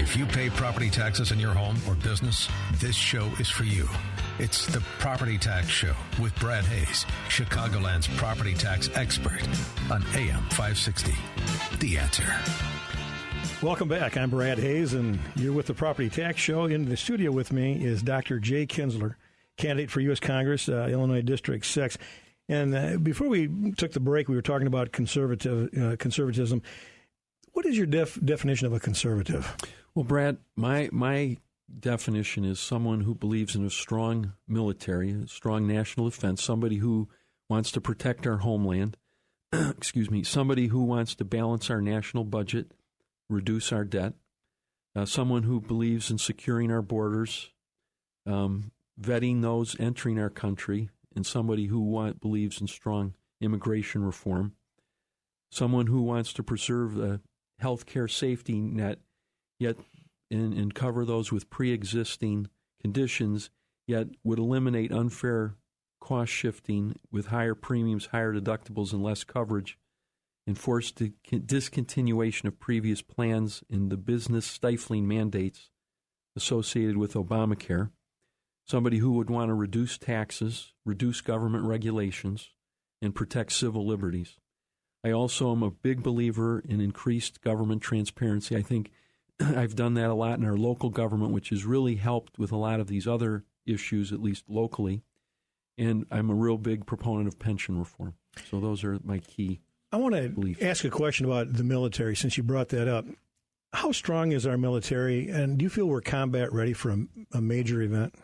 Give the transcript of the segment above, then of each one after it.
If you pay property taxes in your home or business, this show is for you. It's the Property Tax Show with Brad Hayes, Chicagoland's property tax expert on AM 560. The Answer. Welcome back. I'm Brad Hayes, and you're with the Property Tax Show. In the studio with me is Dr. Jay Kinzler, candidate for U.S. Congress, Illinois District 6. And before we took the break, we were talking about conservatism. What is your definition of a conservative? Well, Brad, my definition is someone who believes in a strong military, a strong national defense, somebody who wants to protect our homeland, somebody who wants to balance our national budget, reduce our debt, someone who believes in securing our borders, vetting those entering our country, and somebody who believes in strong immigration reform, someone who wants to preserve the health care safety net, yet and cover those with pre-existing conditions, yet would eliminate unfair cost shifting with higher premiums, higher deductibles, and less coverage, and force discontinuation of previous plans and the business stifling mandates associated with Obamacare. Somebody who would want to reduce taxes, reduce government regulations, and protect civil liberties. I also am a big believer in increased government transparency. I think I've done that a lot in our local government, which has really helped with a lot of these other issues, at least locally. And I'm a real big proponent of pension reform. So those are my key I want to beliefs. Ask a question about the military, since you brought that up. How strong is our military, and do you feel we're combat ready for a major event?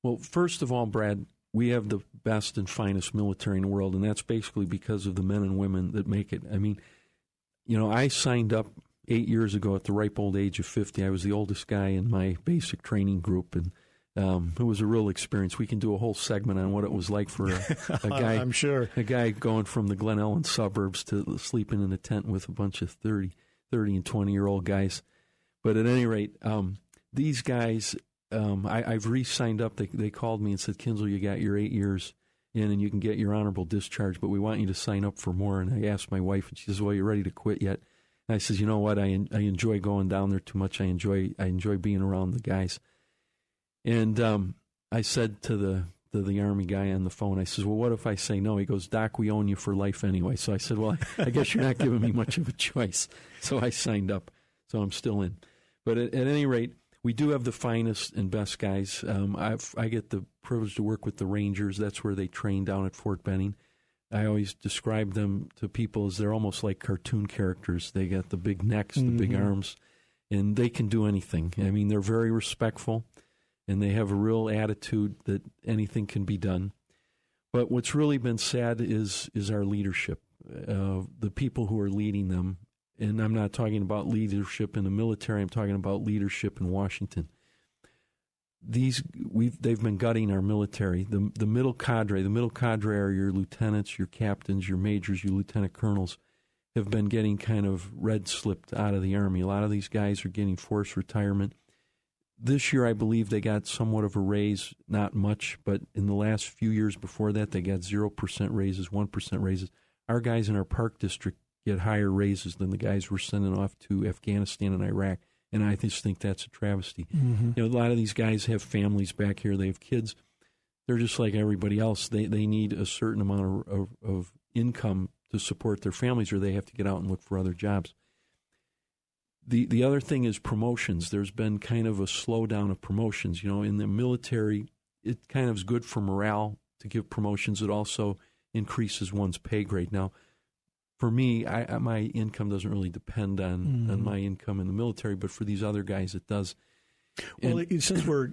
Well, first of all, Brad, we have the best and finest military in the world, and that's basically because of the men and women that make it. I mean, I signed up 8 years ago at the ripe old age of 50. I was the oldest guy in my basic training group, and it was a real experience. We can do a whole segment on what it was like for a guy. I'm sure. A guy going from the Glen Ellen suburbs to sleeping in a tent with a bunch of 30 and 20-year-old guys. But at any rate, these guys, I've re-signed up. They called me and said, Kinzler, you got your 8 years in and you can get your honorable discharge, but we want you to sign up for more. And I asked my wife, and she says, well, you ready to quit yet? And I says, you know what? I enjoy going down there too much. I enjoy being around the guys. And I said to the Army guy on the phone, I says, well, what if I say no? He goes, Doc, we own you for life anyway. So I said, well, I guess you're not giving me much of a choice. So I signed up. So I'm still in. But at any rate, we do have the finest and best guys. I get the privilege to work with the Rangers. That's where they train down at Fort Benning. I always describe them to people as they're almost like cartoon characters. They got the big necks, the big arms, and they can do anything. I mean, they're very respectful, and they have a real attitude that anything can be done. But what's really been sad is our leadership, the people who are leading them. And I'm not talking about leadership in the military. I'm talking about leadership in Washington. They've been gutting our military. The middle cadre are your lieutenants, your captains, your majors, your lieutenant colonels, have been getting kind of red slipped out of the Army. A lot of these guys are getting forced retirement. This year, I believe they got somewhat of a raise, not much, but in the last few years before that, they got 0% raises, 1% raises. Our guys in our Park District get higher raises than the guys we're sending off to Afghanistan and Iraq. And I just think that's a travesty. Mm-hmm. A lot of these guys have families back here. They have kids. They're just like everybody else. They need a certain amount of income to support their families, or they have to get out and look for other jobs. The other thing is promotions. There's been kind of a slowdown of promotions. In the military, it kind of is good for morale to give promotions. It also increases one's pay grade. Now, for me, my income doesn't really depend on my income in the military, but for these other guys, it does. Well, since we're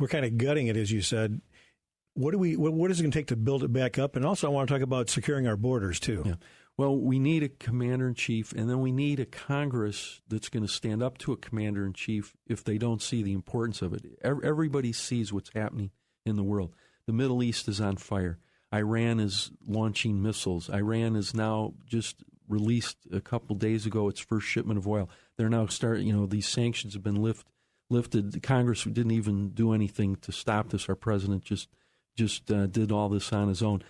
kind of gutting it, as you said, what is it going to take to build it back up? And also, I want to talk about securing our borders too. Yeah. Well, we need a commander-in-chief, and then we need a Congress that's going to stand up to a commander-in-chief if they don't see the importance of it. Everybody sees what's happening in the world. The Middle East is on fire. Iran is launching missiles. Iran is now just released a couple days ago its first shipment of oil. They're now these sanctions have been lifted. Congress didn't even do anything to stop this. Our president just did all this on his own.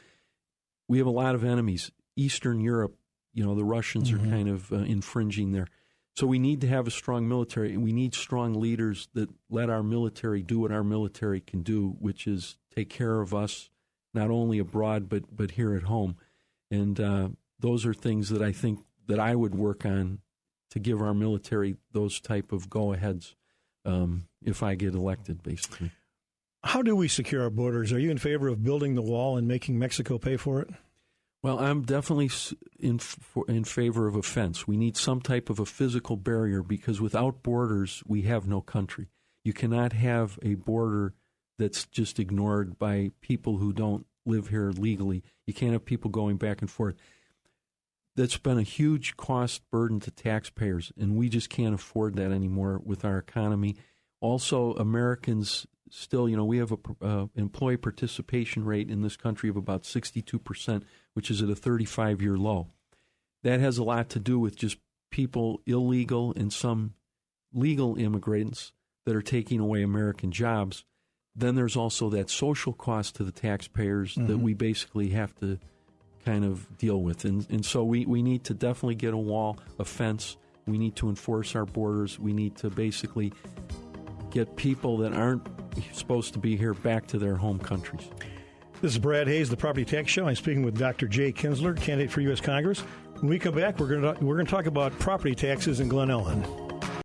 We have a lot of enemies. Eastern Europe, the Russians are kind of infringing there. So we need to have a strong military. We need strong leaders that let our military do what our military can do, which is take care of us, not only abroad but here at home. And those are things that I think that I would work on to give our military those type of go-aheads if I get elected, basically. How do we secure our borders? Are you in favor of building the wall and making Mexico pay for it? Well, I'm definitely in favor of a fence. We need some type of a physical barrier because without borders, we have no country. You cannot have a border that's just ignored by people who don't live here legally. You can't have people going back and forth. That's been a huge cost burden to taxpayers, and we just can't afford that anymore with our economy. Also, Americans still, we have a employee participation rate in this country of about 62%, which is at a 35-year low. That has a lot to do with just people, illegal and some legal immigrants that are taking away American jobs. Then there's also that social cost to the taxpayers that we basically have to kind of deal with. And so we need to definitely get a wall, a fence. We need to enforce our borders. We need to basically get people that aren't supposed to be here back to their home countries. This is Brad Hayes, the Property Tax Show. I'm speaking with Dr. Jay Kinzler, candidate for U.S. Congress. When we come back, we're going to talk about property taxes in Glen Ellen.